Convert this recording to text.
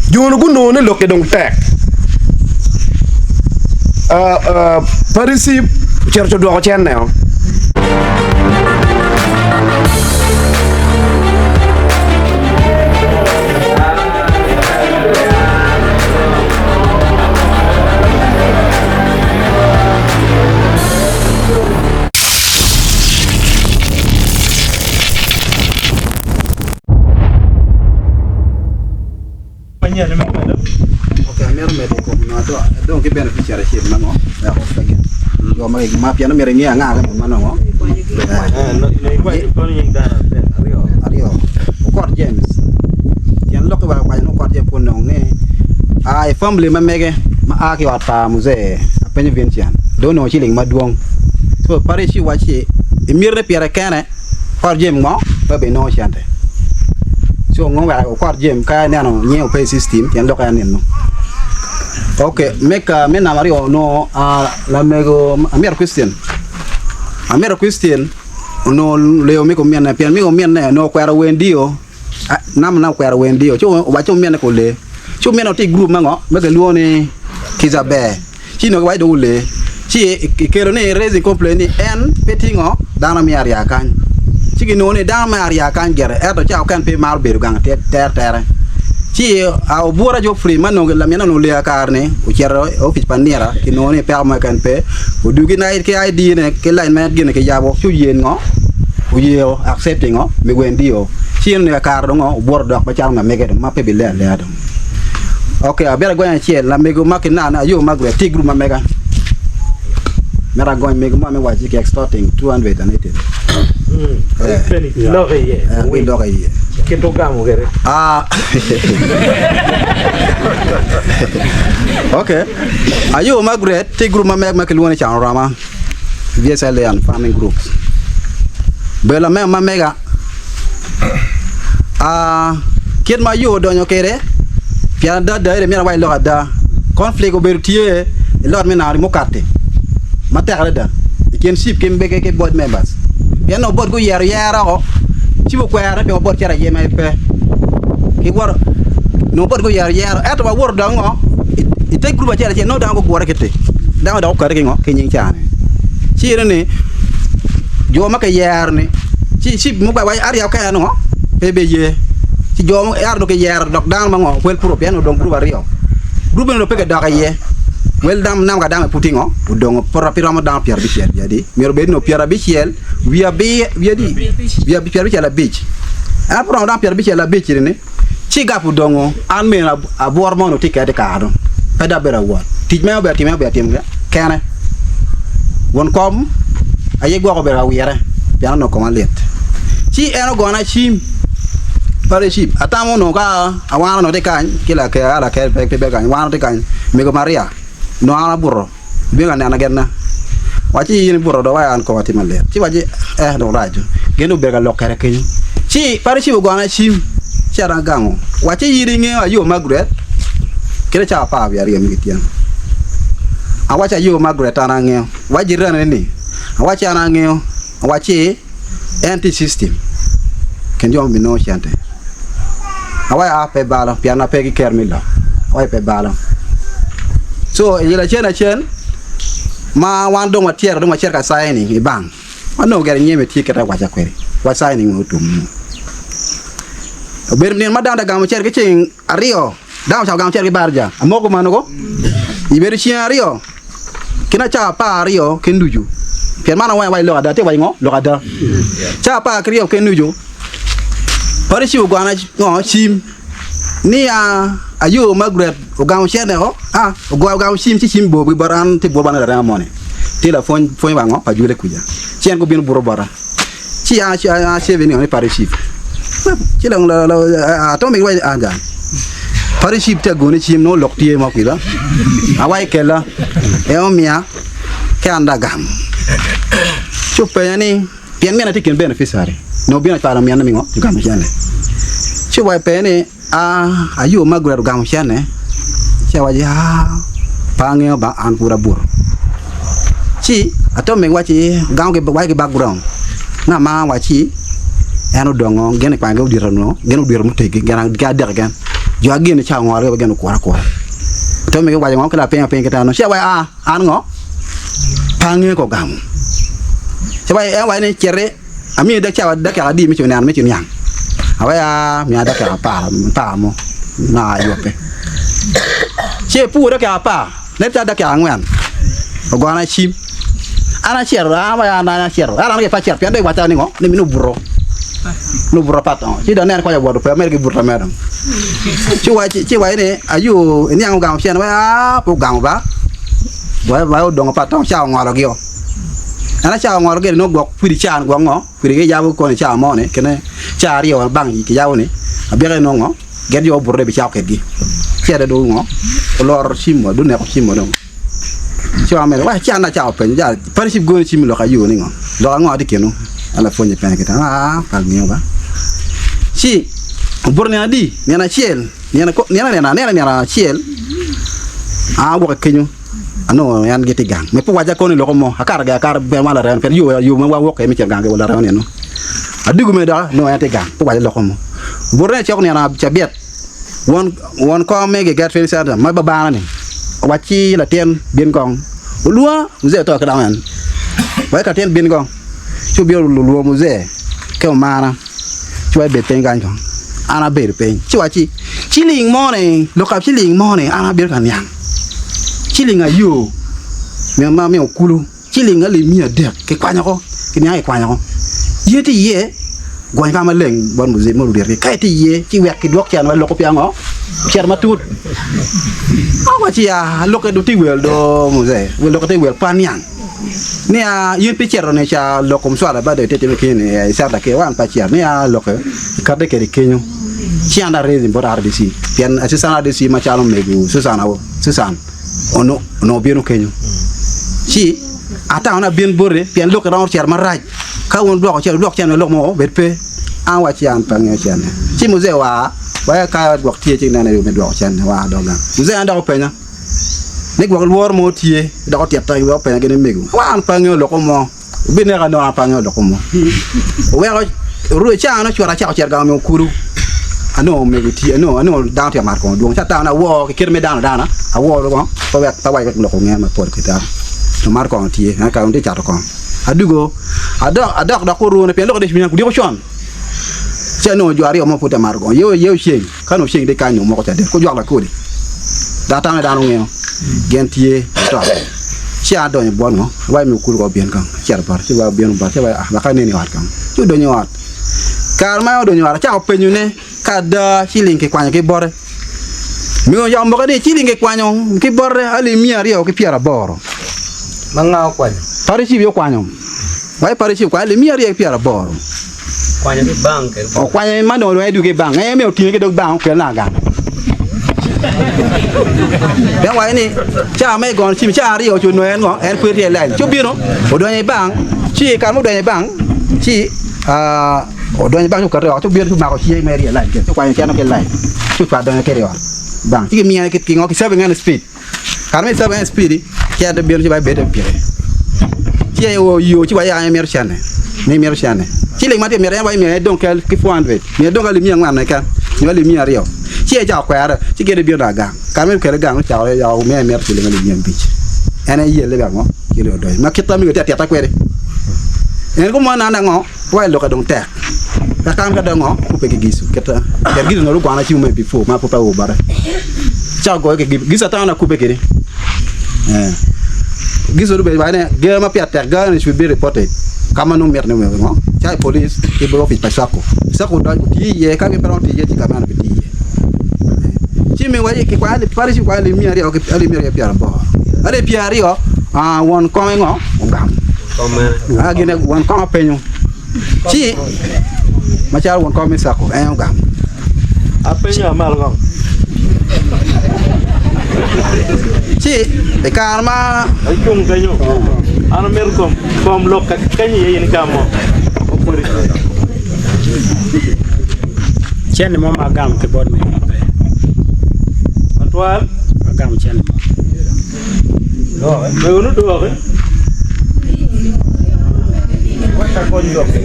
Junu guno ne loke dong tek. Parisi cerco dua channel. Don't get beneficiary ship, no. You're making mafia, no matter near Naga, Mano. Court James. Can look about why no court James. I family Mamega, Maaki Muse, a Pennyvention. Don't know chilling Maduong. So Parishi watch it. A mere Pierre Cane, Court James, Baby no shante. So, no, Court James, Kayano, new pay system, can look at him. Okay, make a mena Mario no la mego amir Christian. Amir Christian no leo meko miana pian meko miana no kwara wendio nam na kwara wendio chu wacho miana ko le chu miana ti group mango mega luoni kizabe chi no wai do le chi kero ne raising complaint en petingo dana mi aria kan chi no ne dana mi aria kan gere eto cha kan pe mal beru gang ter Chi a buora jo free man no la miana no le carne o chiaro office paniera che non è per ma kan pe o du ginai ke ID ne ke line ma gine ke yabo chu yen ngo o yeo accepting ngo mi wendio chi ne car do ngo buor do ba char ma mege ma pe bi le ado okay a bera goyan chi la mego makina na yo magre tigru ma mega mera goyan mego ma me waji ke extorting 280 lo che è we do che toccamo che okay ayo magret te group ma meg makelwoni chan rama VSL and farming groups bela me ma mega kid ma yo donyo kere pian da da mi wai lo da conflict o bertie lot me na mo carte ma terre da ken ship ken bege ke board members pian no board go yara o ci bo kwara pe board cara yema pe ki war no board go yara eto ba wor dango ite group cara no dango go rakete dango da ko reke ngo ke nyin chane ci ne jo ma ka yar ne ci mo ba wai aria ka no PBJ ci jo mo yar do ke yar dok dang ma ngo wel pro piano dong group ario group no pe ka da ka ye wel dam nam ka dam putingo udong por piramo dam pierre bichel jadi mero be no pierre bichel via pierre bichel la beach a pro dam pierre bichel la beach ne ci gapu dongo an me a bor mo no tikete ka do pada bera wa tijme be tim kene won kom aye go bera wiere piano no ko malet ci eno gona chim pare chip atamo no ka awana no de kan kila ke ala ke be kan wana de kan me go maria no ana burro binga na genna wachi yini burro do wayan ko wati maler ci waji do rajo genu berga lokere ken ci pare ci go na chim ci ara gango wachi yiri nge ayo magret kire cha pa bi ari mi tian awacha yo magret ana nge waji rana ni awachi ana nge awachi anti system ken jom bi no chante awaya ape bala piana pe ki kermila awaya pe bala so yela chen ma wan do ma tier ka signing i bang ano gere nyeme tiketa wacha kwere wa signing utum ber ni ma da gam cher ke ching ario da cha gam cher ke barja amoko manogo i ber chi ario kina cha pa ario kenduju pian mana wa lo ada te wa ngo lo ada cha pa ario kenduju pare chi ugana ngo chim ni ayo magret o gam chene o o gam chim bo bi baran te bo bana da mone telefon fon bango pa jule kuja chien ko bin buro bara ci ci veni on pare chi ci lang la to mi wa anja pare chi te goni chim no loktie ma kuila awai kela e o mia ke anda gam chupe yani pian mena tiken beneficiary no bina para mia na mingo gam chene ci wa pe ni ayo magret gam chene ci waji pange ba an pura bur ci ato me wachi gam ke wa ke background na ma wachi eno dongo gene pa ngau dirano gene dir mu tege gena ga der gan jo agin cha ngor ga gen ko to me wa ngom kala pen ke ta no sia wa an ngo pange ko gam sia wa en wa ne chere ami da cha da ka di mi chunan mi chunyang awa ya mi ada ka pa mo na yo pe che pu da ka pa ne ta da ka ngwan go ana chim ana cher wa ana cher ana ke pa cher pe da wa ta ni ngo ni mi no burro paton ci da nen ko ya bodo pe mer gi burro medam ci wa ne ayu ni ang gam chen wa po gam ba wa dong paton cha ngoro gi ana cha ngoro gi no gok pudi chan go ngo pudi ge jabu ko ni cha mo ne kene cha ri wa bang ki jawu ni abere no ngo get yo burro bi cha ke gi chere do ngo lor chimo du ne ko chimo do ci wa mer wa cha na cha pe ja parisi go ni chimo lo ka yu ni ngo do ngo di kenu ala fonye pen kita pal niyo ba si burne adi nena chiel nena chiel wo kenyu ano yan geti gang me po waja ko ni loko mo akar be mala ren per yo ma wo ke mi cer gang wala ren no adigu me da no yan te gang po waja loko mo burne chok nena chabiet won ko me ge get fel sa ma ba ni wachi la ten bien gong ulua mze to ka dan wa ka ten bien gong chu bio lu mu ze ke mana chu be pen gan ko ana be pen chu chi ling mo ne lo ka chi ling mo ne ana be kan yang chi ling ayo me ma me okulu chi ling ali mi de ke kwa nya ko ke nya e kwa nya ko ye ti ye go ka ma leng bon mu ze mo lu de ke ti ye chi wek ki dok chan wa lo ko pi ngo cher ma tut awa chi ya lo ke du ti wel do mu ze wel lo ko ti wel pan yang ne a yin picero ne cha lokom swala ba de tete ke ne sa da ke wan pa chia ne a loke ka de ke kenyo chi anda rezi bor rdc pian asisana rdc ma cha lo megu susana ono bienu kenyo chi ata ona bien borre pian loke ran cher maraj ka won blok cher lo mo betpe an wa chi an pa nge chen chi mu ze wa ka blok tie chi na ne me blok chen wa do ga mu ze anda ko penya nek wa luor mo tie da ko tiap tay wa pe ngene megu wa an pa ngeo loko mo bi ne ga no an pa ngeo loko mo we ko ru cha no chora cha cher ga mo kuru ano megu tie ano da ti mar ko do cha ta na wo ke kir me dana a wo lo ko pa wa ko loko ngema por ke ta no mar ko tie na ka on ti cha to ko adugo adok da ko ru ne pe loko de bi ku di ko chon cha no juari o mo puta mar ko yo sheng kanu sheng de ka nyu mo ko ta de ko jwa la ko di da ta na da no ngeo gentie to cia do ni bon mo way mi kul ko bien kan cer par ci wa bien ba ci way ba ka ne ni wat kan ci do ni wat kar ma do ni wat ca ko peñu ne ka da ci linke kwanya ke bore mi o yam ba de ci linke kwanya ke bore ali mi ari o ke piara boro manga kwanya pare ci bio kwanya way pare ci kwa ali mi ari ke piara boro kwanya ke bank o kwanya ma do do ke bank e me o tin ke do bank ke na ga ben wa ni cha mai gon chim cha ri o chu no en ngo en pui tie lai chu bi no o do ni bang chi kan mo do ni bang chi o do ni bang chu ka ro chu bi chu ma ko chi mai ri lai ke chu kwa ni cha no ke lai chu pa do ni ke ri bang chi mi ya ke ngo ki 7 ngan speed kan me 7 speed ke da bi no chi ba be de pi chi o yo chi wa ya mer chane ni mer chane chi le ma te mer ya wa mer donc ke fo andwe mer donc ali mi ngam na kan ni wa li mi ri o chia ja kwara chi ke de bi na ga kan me ke ga no cha ya o me mer chi le ngali nyam bi ene ye le ba ngo chi le do ma kita mi te ta kwere en ko mo na na ngo wa lo ka dong tek ka kan ka dong ngo ku pe ke gisu keta ke gisu no lu kwa na chi me before ma popa o bara cha go ke gisu ta na ku pe ke gisu do be ba ne ge ma pi attack ga ne should be reported kama no mer ne me ngo cha police ke bro fi pasako sako da ti ye ka me pero ti ye ti ka ma na ti ye chi me wa ye ke kwa le pare chi kwa le mi ari o ke ale mi ari piara bo ale piari o won ko ngo ngam gene won ko penyo chi ma cha won ko mi sako ngam apenyo mal ngom chi e karma chung kanyo ana mer kom lok ka kanyi ye ni kamo chen mo magam ke bod me antoine magam chen mo no me unu do ke wa ta ko ni do ke